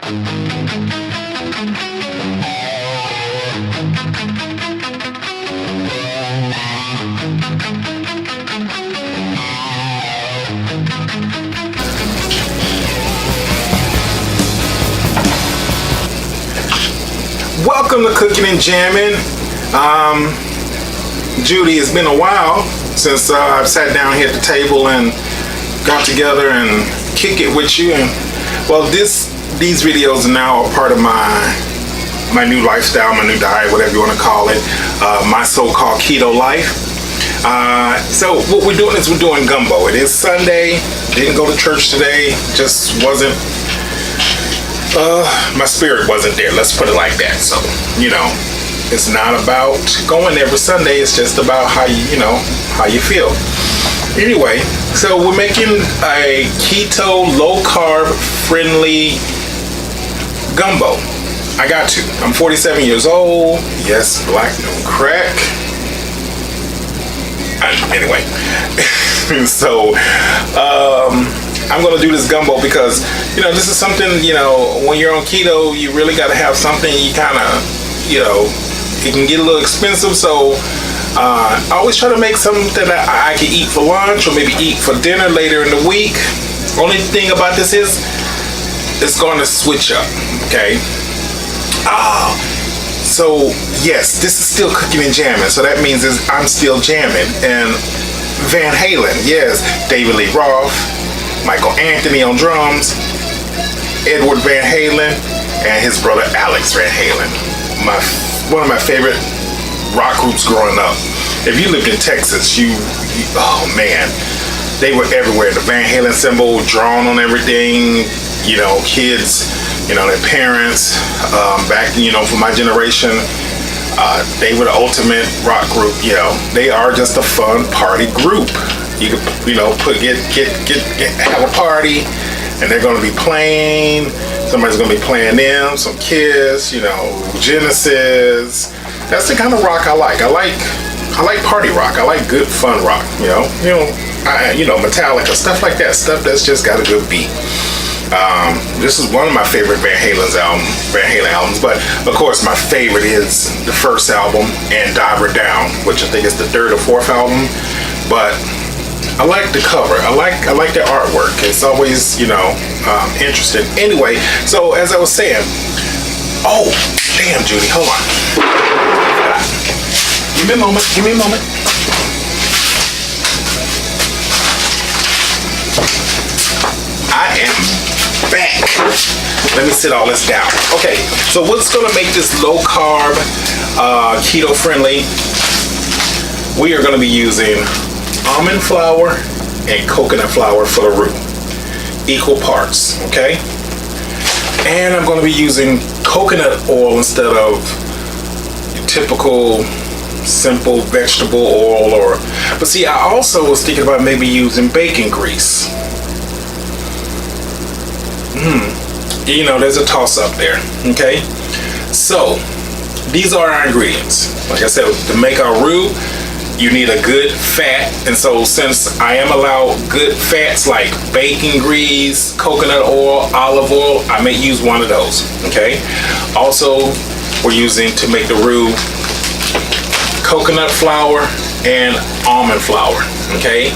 Welcome to Cooking and Jammin'. Judy, it's been a while since I've sat down here at the table and got together and kick it with you. And well, these videos are now a part of my new lifestyle, my new diet, whatever you want to call it, my so-called keto life. So what we're doing is we're doing gumbo. It is Sunday. Didn't go to church today. Just wasn't. My spirit wasn't there. Let's put it like that. So, it's not about going every Sunday. It's just about how you feel. Anyway, so we're making a keto, low carb, friendly gumbo. I got to. I'm 47 years old. Yes, black, no crack. Anyway, so I'm gonna do this gumbo because this is something when you're on keto, you really got to have something. You kind of it can get a little expensive, so I always try to make something that I can eat for lunch or maybe eat for dinner later in the week. Only thing about this is it's going to switch up. Okay. So yes, this is still cooking and jamming. So that means I'm still jamming. And Van Halen, yes, David Lee Roth, Michael Anthony on drums, Edward Van Halen, and his brother Alex Van Halen. One of my favorite rock groups growing up. If you lived in Texas, oh man, they were everywhere. The Van Halen symbol drawn on everything. Kids, their parents, back, for my generation, they were the ultimate rock group. They are just a fun party group. You could, have a party, and they're going to be playing. Somebody's going to be playing them, some Kiss, Genesis. That's the kind of rock I like. I like party rock. I like good fun rock. Metallica, stuff like that. Stuff that's just got a good beat. This is one of my favorite Van Halen albums, but of course my favorite is the first album and Diver Down, which I think is the third or fourth album. But I like the cover. I like the artwork. It's always interesting. Anyway, so as I was saying, oh damn, Judy, hold on. Give me a moment. I am back. Let me sit all this down. Okay, so what's gonna make this low carb, keto friendly? We are gonna be using almond flour and coconut flour for the roux. Equal parts, okay? And I'm gonna be using coconut oil instead of typical simple vegetable oil but see, I also was thinking about maybe using bacon grease. There's a toss-up there, okay? So, these are our ingredients. Like I said, to make our roux, you need a good fat. And so, since I am allowed good fats like bacon grease, coconut oil, olive oil, I may use one of those, okay? Also, we're using, to make the roux, coconut flour and almond flour, okay?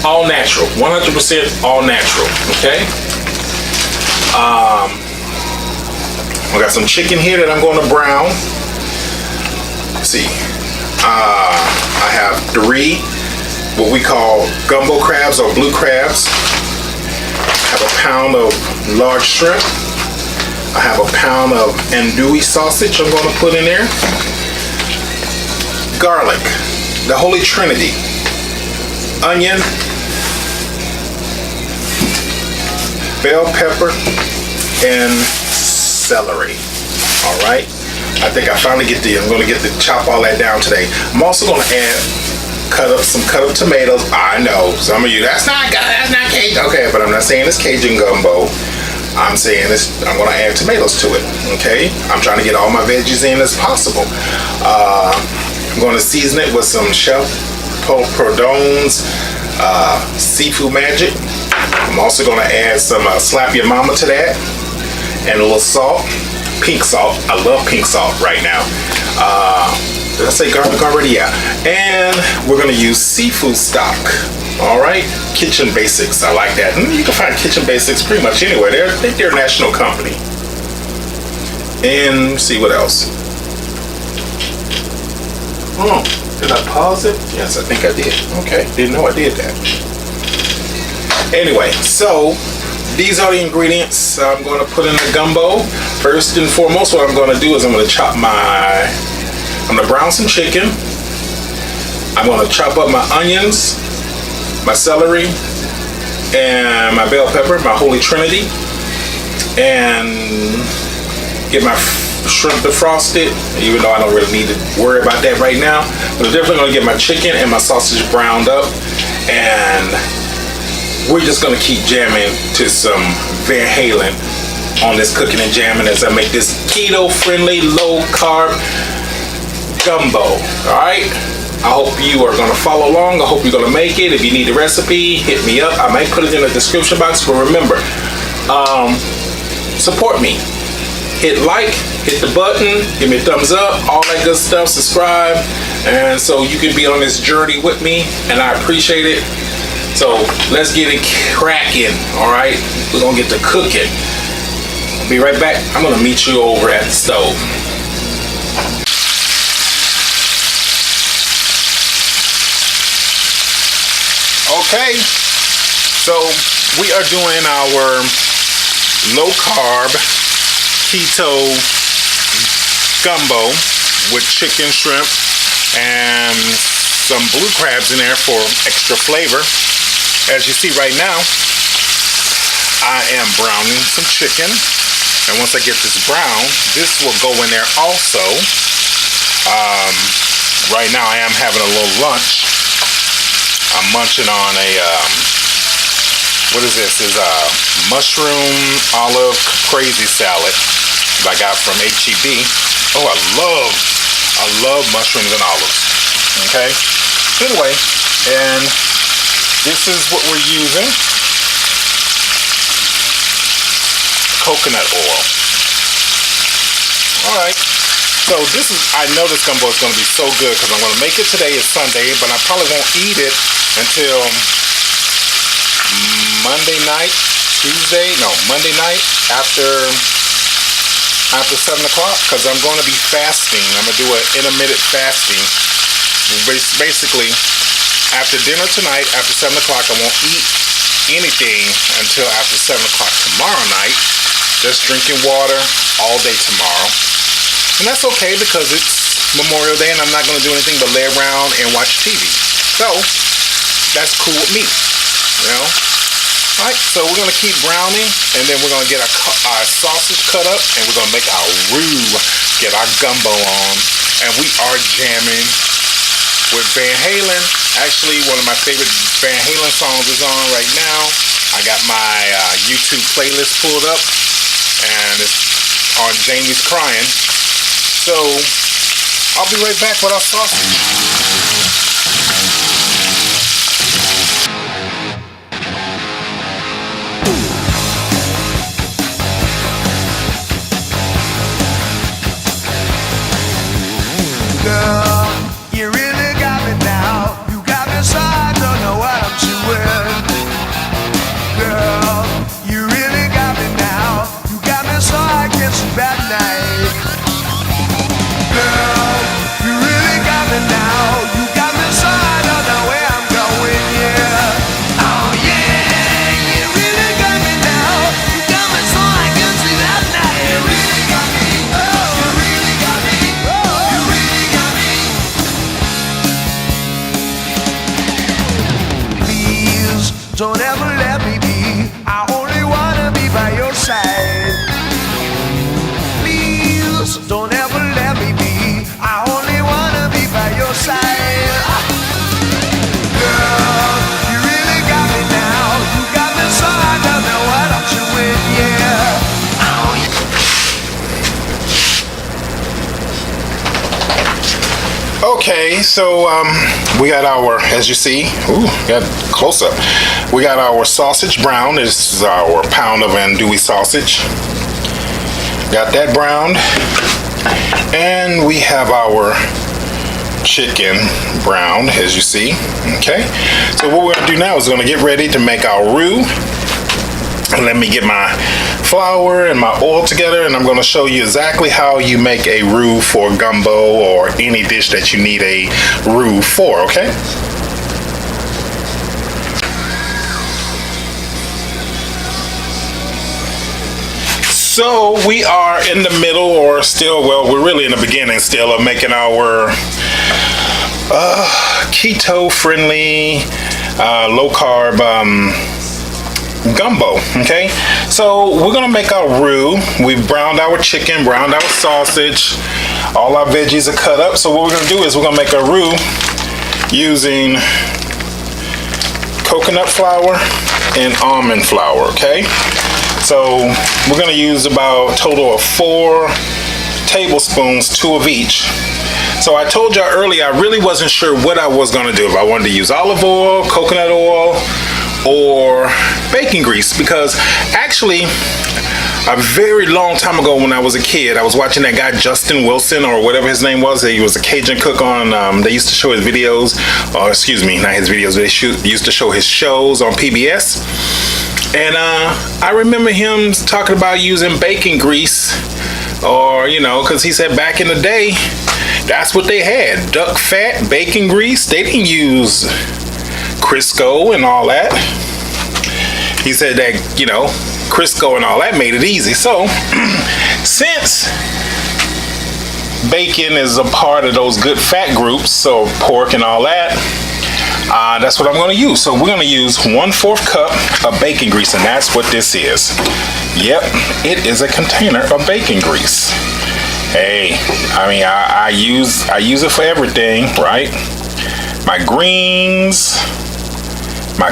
All natural, 100% all natural, okay? I got some chicken here that I'm going to brown. Let's see. I have 3 what we call gumbo crabs or blue crabs. I have a pound of large shrimp. I have a pound of andouille sausage I'm going to put in there. Garlic, the Holy Trinity. Onion, bell pepper, and celery. All right. I think I finally I'm going to get to chop all that down today. I'm also going to add cut up tomatoes. I know some of you, that's not Cajun. Okay, but I'm not saying it's Cajun gumbo. I'm saying I'm going to add tomatoes to it. Okay. I'm trying to get all my veggies in as possible. I'm going to season it with some Chef Perdon's Seafood Magic. I'm also going to add some Slap Your Mama to that. and a little salt, pink salt. I love pink salt right now. Did I say garlic already? Yeah. And we're gonna use seafood stock. All right, Kitchen Basics. I like that. And you can find Kitchen Basics pretty much anywhere. They're a national company. And let's see what else. Oh, did I pause it? Yes, I think I did. Okay, didn't know I did that. Anyway, so these are the ingredients I'm going to put in the gumbo. First and foremost, what I'm going to do is I'm going to brown some chicken. I'm going to chop up my onions, my celery, and my bell pepper, my holy trinity, and get my shrimp defrosted, even though I don't really need to worry about that right now. But I'm definitely going to get my chicken and my sausage browned up, and we're just going to keep jamming to some Van Halen on this cooking and jamming as I make this keto friendly low carb gumbo. Alright, I hope you are going to follow along. I hope you're going to make it. If you need the recipe, hit me up. I might put it in the description box, but remember, support me. Hit like, hit the button, give me a thumbs up, all that good stuff, subscribe, and so you can be on this journey with me, and I appreciate it. So let's get it cracking. All right, we're gonna get to cooking. I'll be right back. I'm gonna meet you over at the stove. Okay, so we are doing our low carb keto gumbo with chicken, shrimp, and some blue crabs in there for extra flavor. As you see right now, I am browning some chicken, and once I get this brown, this will go in there also. Right now I am having a little lunch. I'm munching on a what is this? Is a mushroom olive crazy salad that I got from HEB. Oh, I love mushrooms and olives. Okay. Anyway, and this is what we're using. Coconut oil. All right. So this is, I know this gumbo is going to be so good because I'm going to make it today. It's Sunday, but I probably won't eat it until Monday night after 7 o'clock, because I'm going to be fasting. I'm going to do an intermittent fasting. Basically, after dinner tonight, after 7 o'clock, I won't eat anything until after 7 o'clock tomorrow night. Just drinking water all day tomorrow. And that's okay because it's Memorial Day and I'm not going to do anything but lay around and watch TV. So, that's cool with me, you know? Alright, so we're going to keep browning, and then we're going to get our sausage cut up, and we're going to make our roux, get our gumbo on, and we are jamming with Van Halen. Actually, one of my favorite Van Halen songs is on right now. I got my YouTube playlist pulled up, and it's on Jamie's Crying. So, I'll be right back with our sausage. Girl, you really got me now. You got me so I don't know what I'm doing. Girl, you really got me now. You got me so I can't sleep at night. Girl, you really got me now. You got me so I don't know where I'm going, yeah. Oh yeah, you really got me now. You got me so I can't sleep at night. You really got me. Oh, you really got me. Oh, you really got me. Please don't ever let me be. I only wanna be by your side. Please don't ever let me be. I only wanna be by your side. Girl, you really got me now. You got me so I don't know what I'm doing, yeah. Oh, yeah. Okay, so we got our, as you see, got close up. We got our sausage brown. This is our pound of andouille sausage. Got that browned. And we have our chicken browned, as you see. Okay, so what we're gonna do now is we're gonna get ready to make our roux. Let me get my flour and my oil together, and I'm gonna show you exactly how you make a roux for gumbo or any dish that you need a roux for, okay? So we are in the middle, or still, well, we're really in the beginning still of making our keto friendly, low carb gumbo. Okay, so we're gonna make our roux. We've browned our chicken, browned our sausage, all our veggies are cut up. So what we're gonna do is we're gonna make a roux using coconut flour and almond flour. Okay, so we're gonna use about a total of 4 tablespoons, 2 of each. So I told y'all earlier I really wasn't sure what I was gonna do, if I wanted to use olive oil, coconut oil, or bacon grease, because actually a very long time ago when I was a kid, I was watching that guy Justin Wilson, or whatever his name was. He was a Cajun cook on, they used to show his videos, or excuse me, not his videos, they used to show his shows on PBS. And I remember him talking about using bacon grease, or, you know, because he said back in the day, that's what they had, duck fat, bacon grease. They didn't use Crisco and all that. He said that, you know, Crisco and all that made it easy. So since bacon is a part of those good fat groups, so pork and all that, that's what I'm going to use. So we're going to use 1/4 cup of bacon grease, and that's what this is. Yep, it is a container of bacon grease. Hey, I mean, I use it for everything, right? My greens, my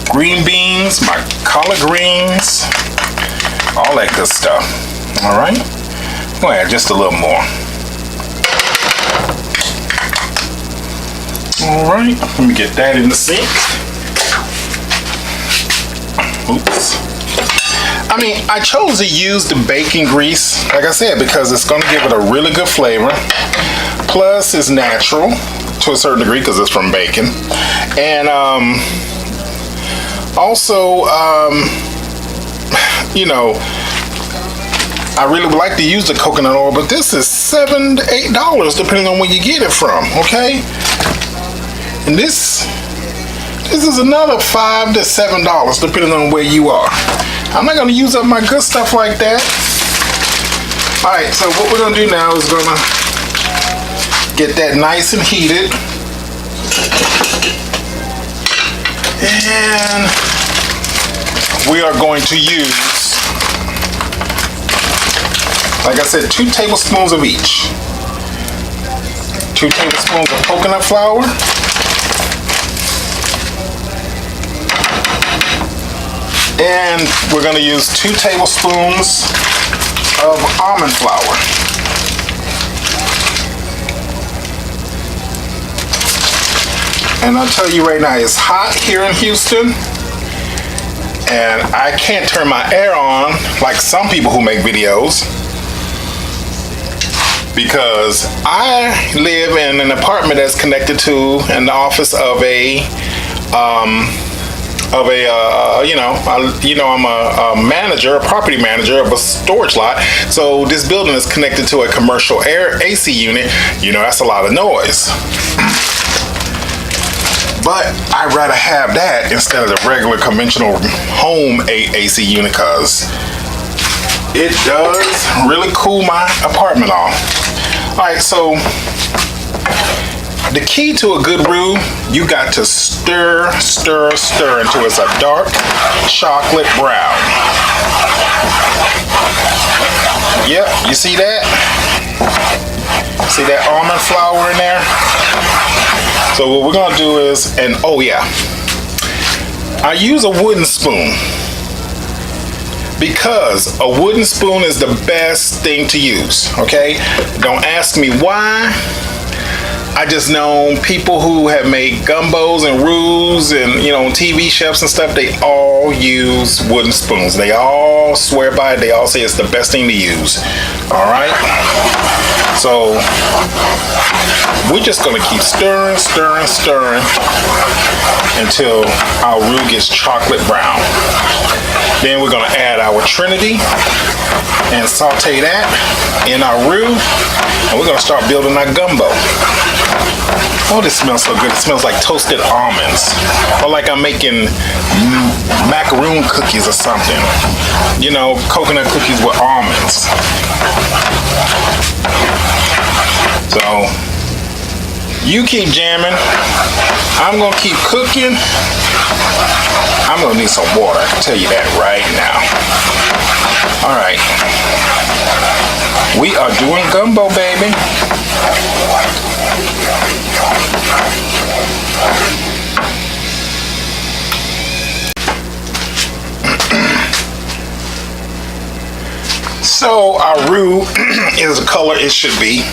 green beans, my collard greens, all that good stuff. All right, I'm gonna add just a little more. All right, let me get that in the sink. Oops. I mean, I chose to use the bacon grease, like I said, because it's going to give it a really good flavor. Plus, it's natural to a certain degree because it's from bacon. And also, you know, I really would like to use the coconut oil, but this is $7 to $8 depending on where you get it from, okay? And this is another $5 to $7 depending on where you are. I'm not going to use up my good stuff like that. Alright, so what we're going to do now is going to get that nice and heated. And we are going to use, like I said, 2 tablespoons of each. 2 tablespoons of coconut flour. And we're going to use 2 tablespoons of almond flour. And I'll tell you right now, it's hot here in Houston. And I can't turn my air on like some people who make videos, because I live in an apartment that's connected to an office of a I'm a manager, a property manager of a storage lot. So this building is connected to a commercial air AC unit. You know, that's a lot of noise. But I'd rather have that instead of the regular conventional home AC unit, because it does really cool my apartment off. Alright, so the key to a good roux, you got to stir until it's a dark chocolate brown. Yep, you see that? See that almond flour in there? So what we're gonna do is, and oh yeah, I use a wooden spoon, because a wooden spoon is the best thing to use, okay? Don't ask me why. I just know people who have made gumbos and roux and, you know, TV chefs and stuff, they all use wooden spoons. They all swear by it. They all say it's the best thing to use. All right? So we're just gonna keep stirring, stirring, stirring until our roux gets chocolate brown. Then we're gonna add our Trinity and saute that in our roux, and we're gonna start building our gumbo. Oh, this smells so good. It smells like toasted almonds, or like I'm making macaroon cookies or something. You know, coconut cookies with almonds. So you keep jamming. I'm gonna keep cooking. I'm gonna need some water, I can tell you that right now. All right. We are doing gumbo, baby. So our roux is the color it should be.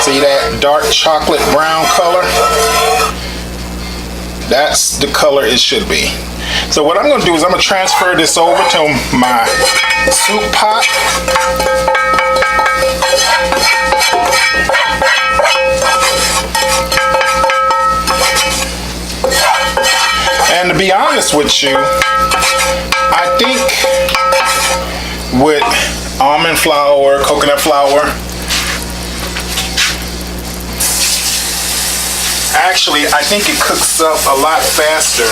See that dark chocolate brown color? That's the color it should be. So what I'm going to do is I'm going to transfer this over to my soup pot. And to be honest with you, I think with almond flour, coconut flour, actually I think it cooks up a lot faster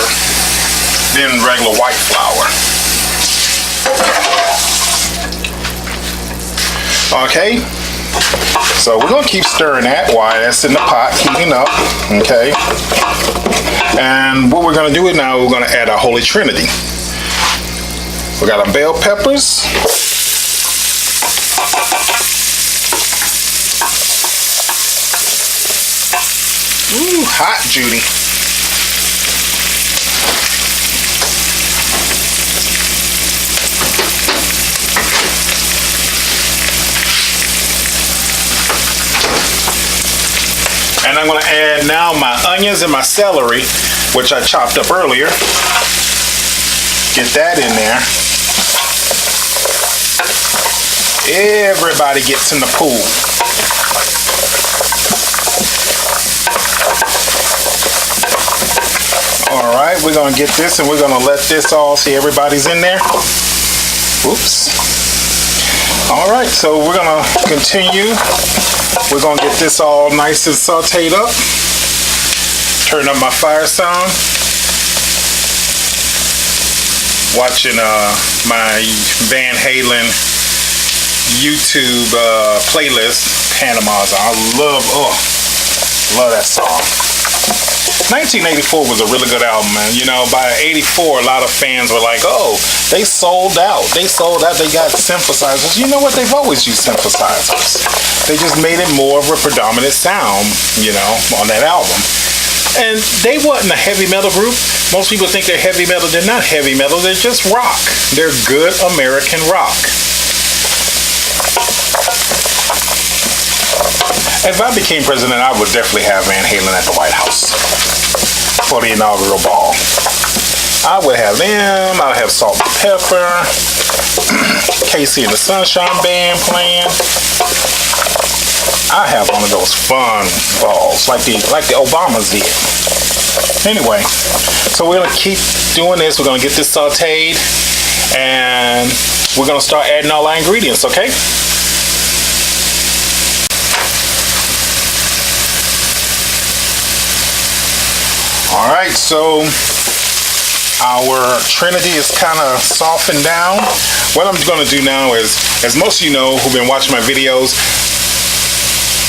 than regular white flour. Okay, so we're gonna keep stirring that while that's in the pot heating up. Okay, and what we're gonna do is now we're gonna add our Holy Trinity. We got our bell peppers. Ooh, hot, Judy. And I'm going to add now my onions and my celery, which I chopped up earlier. Get that in there. Everybody gets in the pool. All right, we're going to get this and we're going to let this all, see everybody's in there. Oops. All right, so we're going to continue. We're going to get this all nice and sauteed up. Turn up my fire sound. Watching my Van Halen YouTube playlist, Panama's. I love that song. 1984 was a really good album, man. You know, by 84, a lot of fans were like, oh, they sold out. They sold out. They got synthesizers. You know what? They've always used synthesizers. They just made it more of a predominant sound, you know, on that album. And they wasn't a heavy metal group. Most people think they're heavy metal. They're not heavy metal. They're just rock. They're good American rock. If I became president, I would definitely have Van Halen at the White House for the inaugural ball. I would have them. I would have Salt and Pepper, Casey and the Sunshine Band playing. I have one of those fun balls like the Obamas did. Anyway, so we're gonna keep doing this. We're gonna get this sauteed, and we're gonna start adding all our ingredients. Okay. All right, so our Trinity is kind of softened down. What I'm going to do now is, as most of you know who've been watching my videos,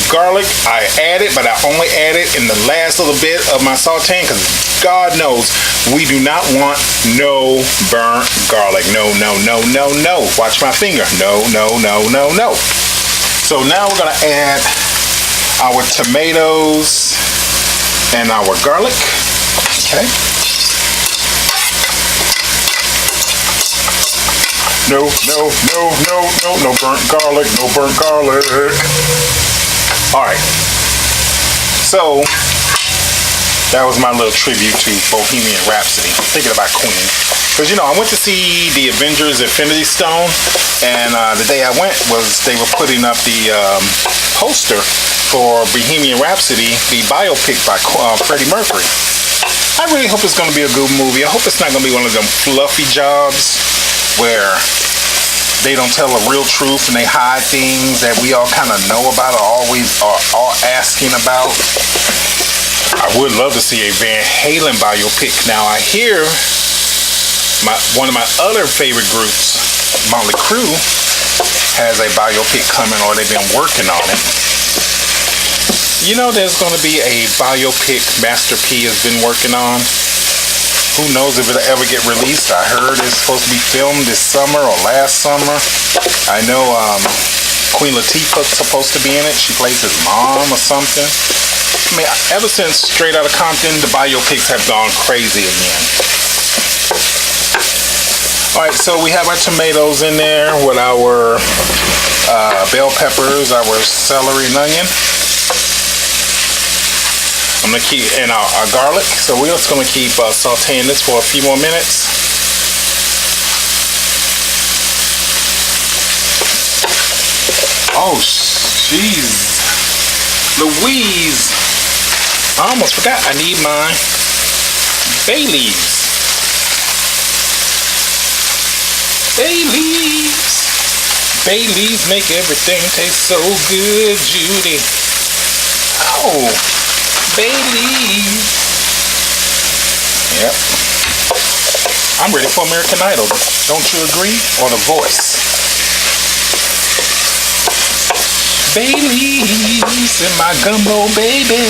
garlic, I add it, but I only add it in the last little bit of my sauteing because God knows we do not want no burnt garlic. No, no, no, no, no. Watch my finger. No, no, no, no, no. So now we're going to add our tomatoes and our garlic. Okay. No, no, no, no, no, no burnt garlic, no burnt garlic. All right. So that was my little tribute to Bohemian Rhapsody, thinking about Queen. Because, I went to see the Avengers Infinity Stone, and the day I went they were putting up the poster for Bohemian Rhapsody, the biopic by Freddie Mercury. I really hope it's going to be a good movie. I hope it's not going to be one of them fluffy jobs where they don't tell the real truth and they hide things that we all kind of know about or always are all asking about. I would love to see a Van Halen biopic. Now I hear one of my other favorite groups, Motley Crue, has a biopic coming, or they've been working on it. There's going to be a biopic Master P has been working on. Who knows if it'll ever get released? I heard it's supposed to be filmed this summer or last summer. I know Queen Latifah's supposed to be in it. She plays his mom or something. I mean, ever since Straight Outta Compton, the biopics have gone crazy again. Alright, so we have our tomatoes in there with our bell peppers, our celery and onion. I'm going to keep, and our garlic. So we're just going to keep sauteing this for a few more minutes. Oh, jeez. Louise. I almost forgot. I need my bay leaves. Bay leaves. Bay leaves make everything taste so good, Judy. Oh, bay leaves. Yep. I'm ready for American Idol. Don't you agree? Or The Voice. Bay leaves in my gumbo, baby.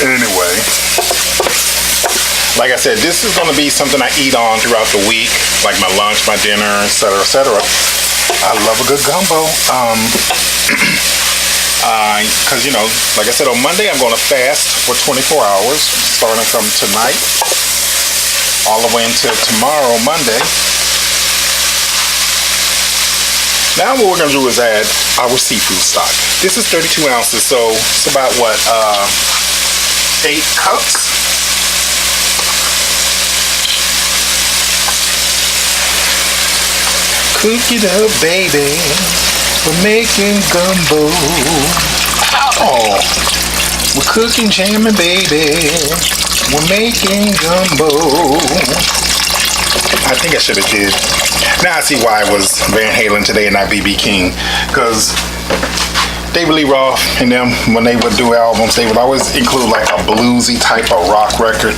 Anyway, like I said, this is going to be something I eat on throughout the week, like my lunch, my dinner, etc., etc. I love a good gumbo. Because, like I said, on Monday, I'm going to fast for 24 hours, starting from tonight all the way until tomorrow, Monday. Now what we're going to do is add our seafood stock. This is 32 ounces, so it's about, 8 cups? Cook it up, baby. We're making gumbo. Oh, we're cooking, jamming, baby. We're making gumbo. I think I should have did. Now I see why it was Van Halen today and not B.B. King. Because David Lee Roth and them, when they would do albums, they would always include like a bluesy type of rock record.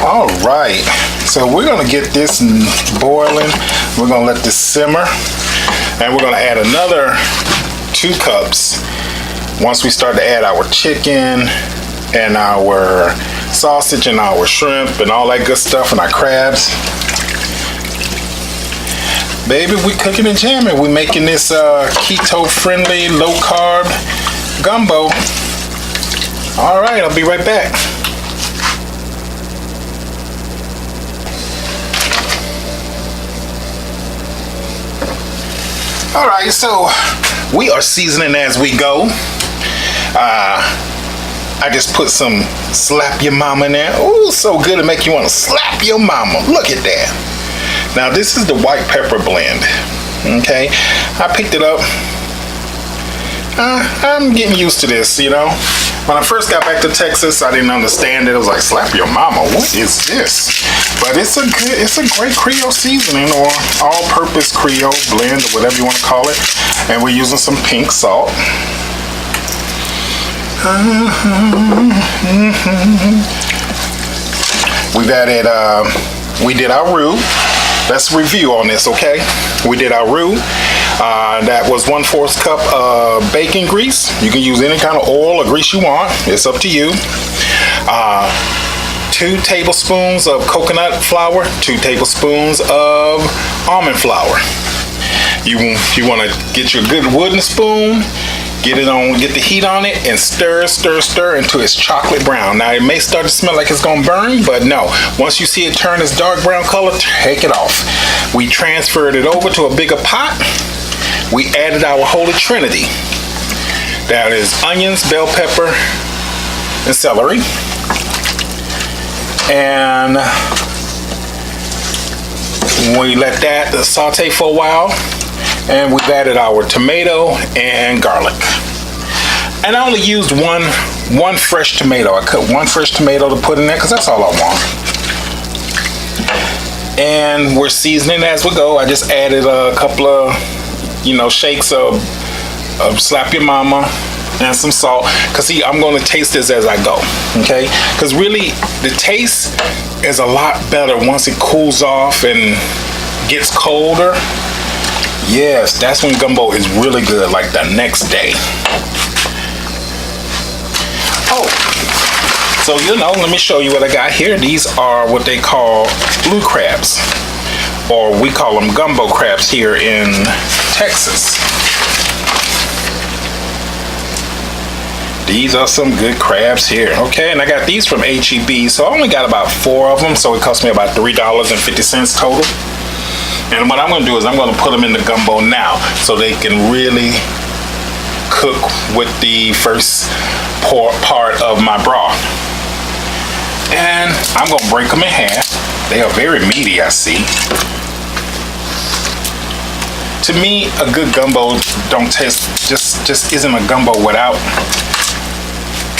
All right, so we're gonna get this boiling. We're gonna let this simmer, and we're gonna add another 2 cups once we start to add our chicken and our sausage and our shrimp and all that good stuff and our crabs. Baby, we cooking and jamming. We're making this keto friendly, low carb gumbo. All right, I'll be right back. All right, so we are seasoning as we go. I just put some slap your mama in there. Ooh, so good to make you want to slap your mama. Look at that. Now this is the white pepper blend. Okay, I picked it up. I'm getting used to this, When I first got back to Texas, I didn't understand it. It was like, slap your mama. What is this? But it's a great Creole seasoning, or all-purpose Creole blend, or whatever you want to call it. And we're using some pink salt. We've added, we did our roux. Let's review on this, okay? We did our roux. That was 1/4 cup of bacon grease. You can use any kind of oil or grease you want. It's up to you. 2 tablespoons of coconut flour. 2 tablespoons of almond flour. You want to get your good wooden spoon. Get the heat on it, and stir until it's chocolate brown. Now, it may start to smell like it's gonna burn, but no. Once you see it turn this dark brown color, take it off. We transferred it over to a bigger pot. we added our holy trinity. That is onions, bell pepper, and celery. And we let that saute for a while. And we've added our tomato and garlic. And I only used one fresh tomato. I cut one fresh tomato to put in there because that's all I want. And we're seasoning as we go. I just added a couple of, shakes of Slap Your Mama and some salt. Because see, I'm going to taste this as I go. Okay? Because really, the taste is a lot better once it cools off and gets colder. Yes, that's when gumbo is really good, like the next day. Oh, so let me show you what I got here. These are what they call blue crabs, or we call them gumbo crabs here in Texas. These are some good crabs here. Okay, and I got these from HEB, so I only got about 4 of them, so it cost me about $3.50 total. And what I'm going to do is I'm going to put them in the gumbo now so they can really cook with the first part of my broth. And I'm going to break them in half. They are very meaty, I see. To me, a good gumbo just isn't a gumbo without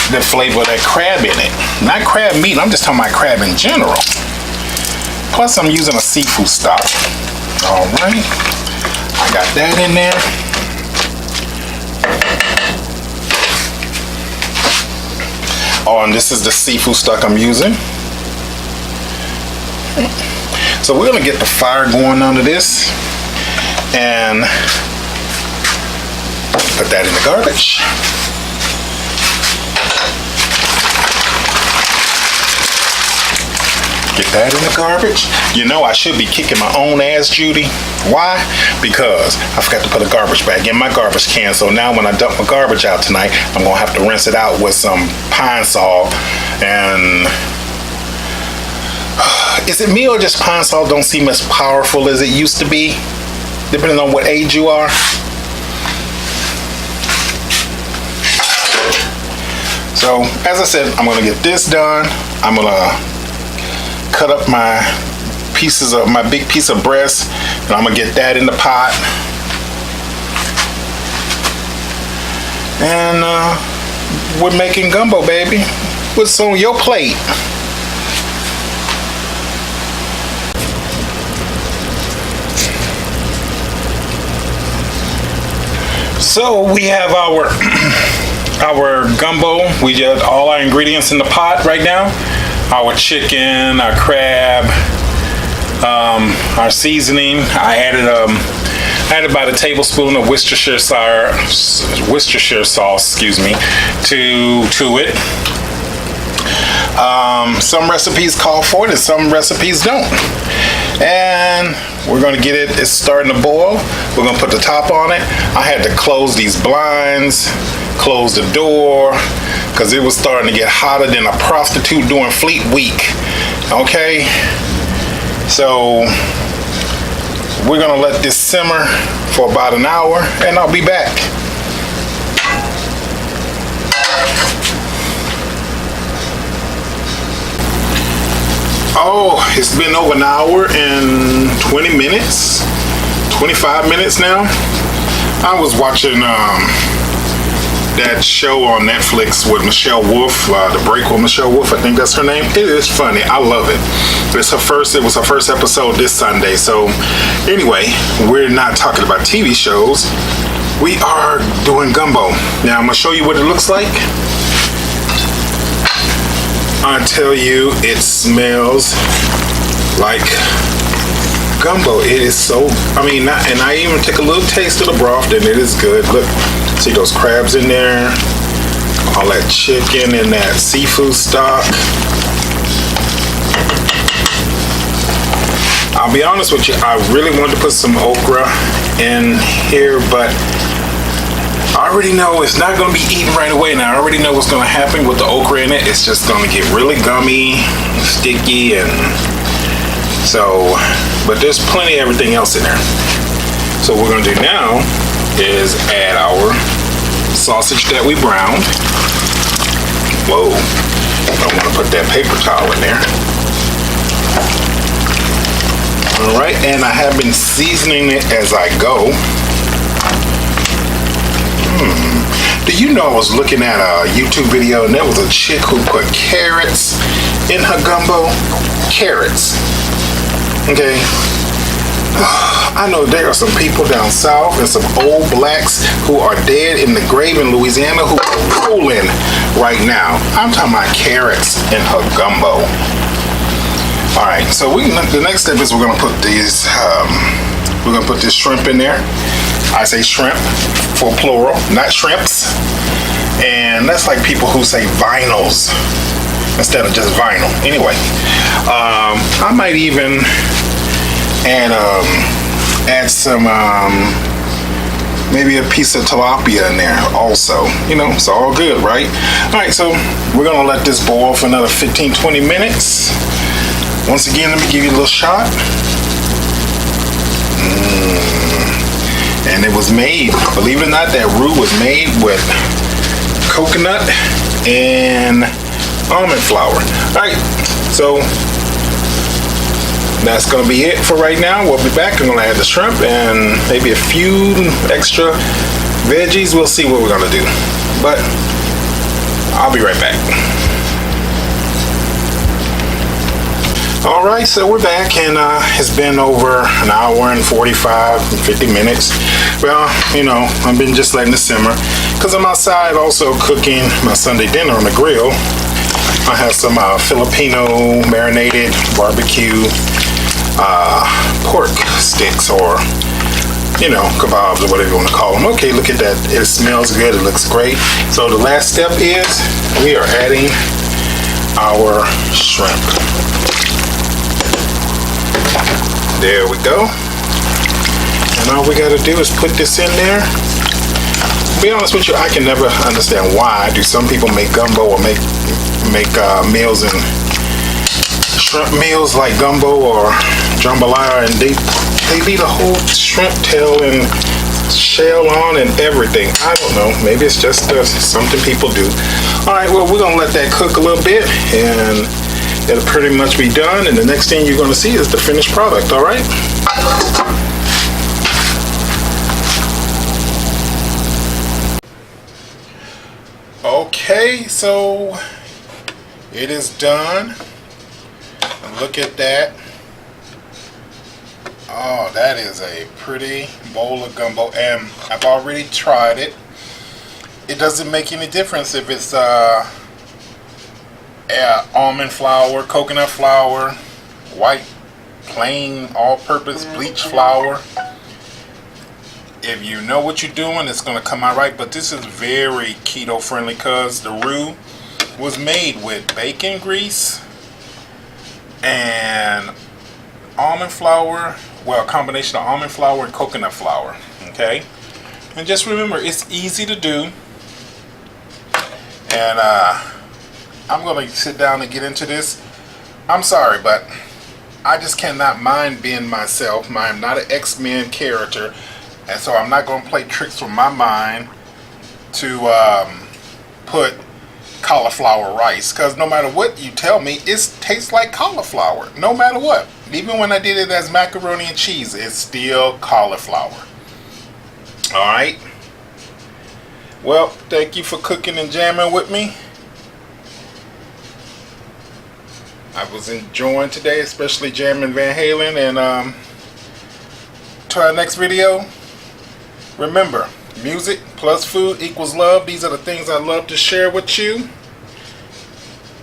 the flavor of that crab in it. Not crab meat, I'm just talking about crab in general. Plus, I'm using a seafood stock. All right, I got that in there. Oh, and this is the seafood stock I'm using. So we're gonna get the fire going under this and put that in the garbage. Get that in the garbage. I should be kicking my own ass, Judy. Why? Because I forgot to put a garbage bag in my garbage can. So now when I dump my garbage out tonight, I'm going to have to rinse it out with some Pine Sol. And is it me or just Pine Sol don't seem as powerful as it used to be, depending on what age you are? So, as I said, I'm going to get this done. I'm going to cut up my big piece of breast, and I'm gonna get that in the pot. And we're making gumbo, baby. What's on your plate? So we have our gumbo. We got all our ingredients in the pot right now. Our chicken, our crab, our seasoning. I added about a tablespoon of Worcestershire sauce, to it. Some recipes call for it and some recipes don't. And we're gonna get it. It's starting to boil. We're gonna put the top on it. I had to close these blinds, close the door, because it was starting to get hotter than a prostitute during Fleet Week. Okay, so we're gonna let this simmer for about an hour, and I'll be back. Oh, it's been over an hour and 20 minutes, 25 minutes now. I was watching that show on Netflix with Michelle Wolf, The Break with Michelle Wolf, I think that's her name. It is funny, I love it. It was her first episode this Sunday. So anyway, we're not talking about TV shows. We are doing gumbo. Now I'm gonna show you what it looks like. I tell you, it smells like gumbo. It is so, and I even take a little taste of the broth, and it is good. Look, see those crabs in there, all that chicken and that seafood stock. I'll be honest with you, I really wanted to put some okra in here, but I already know it's not going to be eaten right away. Now I already know what's going to happen with the okra in it. It's just going to get really gummy, sticky, and so, but there's plenty of everything else in there. So what we're going to do now is add our sausage that we browned. Whoa, I don't want to put that paper towel in there. All right, and I have been seasoning it as I go. Do you know I was looking at a YouTube video and there was a chick who put carrots in her gumbo? Carrots. Okay. I know there are some people down south and some old blacks who are dead in the grave in Louisiana who are rolling right now. I'm talking about carrots in her gumbo. All right, so the next step is we're gonna put these. We're gonna put this shrimp in there. I say shrimp for plural, not shrimps. And that's like people who say vinyls instead of just vinyl. Anyway, I might even add some maybe a piece of tilapia in there also. You know, it's all good, right? All right, so we're gonna let this boil for another 15-20 minutes. Once again, let me give you a little shot. And it was made, believe it or not, that roux was made with coconut and almond flour. All right, so that's gonna be it for right now. We'll be back. I'm gonna add the shrimp and maybe a few extra veggies. We'll see what we're gonna do, but I'll be right back. All right, so we're back, and it's been over an hour and 50 minutes. Well, you know, I've been just letting it simmer because I'm outside also cooking my Sunday dinner on the grill. I have some Filipino marinated barbecue pork sticks, or, you know, kebabs or whatever you want to call them. Okay, look at that. It smells good. It looks great. So the last step is we are adding our shrimp. There we go. And all we gotta do is put this in there. To be honest with you, I can never understand why do some people make gumbo or make meals and shrimp meals like gumbo or jambalaya, and they leave a whole shrimp tail and shell on and everything. I don't know. Maybe it's just something people do. All right, well, we're gonna let that cook a little bit, and it'll pretty much be done, and the next thing you're going to see is the finished product. All right. Okay, so it is done. And look at that. Oh, that is a pretty bowl of gumbo, and I've already tried it. It doesn't make any difference if it's almond flour, coconut flour, white, plain, all-purpose bleach flour. If you know what you're doing, it's going to come out right. But this is very keto friendly because the roux was made with bacon grease and almond flour. Well, a combination of almond flour and coconut flour. Okay, and just remember, it's easy to do. And I'm going to sit down and get into this. I'm sorry, but I just cannot mind being myself. I'm not an X-Men character, and so I'm not going to play tricks with my mind to put cauliflower rice, because no matter what you tell me, it tastes like cauliflower, no matter what. Even when I did it as macaroni and cheese, it's still cauliflower. Alright, well, thank you for cooking and jamming with me. I was enjoying today, especially jamming Van Halen. And to our next video, remember, music plus food equals love. These are the things I love to share with you.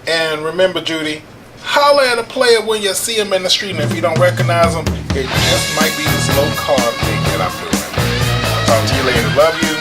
And remember, Judy, holler at a player when you see him in the street, and if you don't recognize him, it just might be this low carb thing that I'm doing. I'll talk to you later. Love you.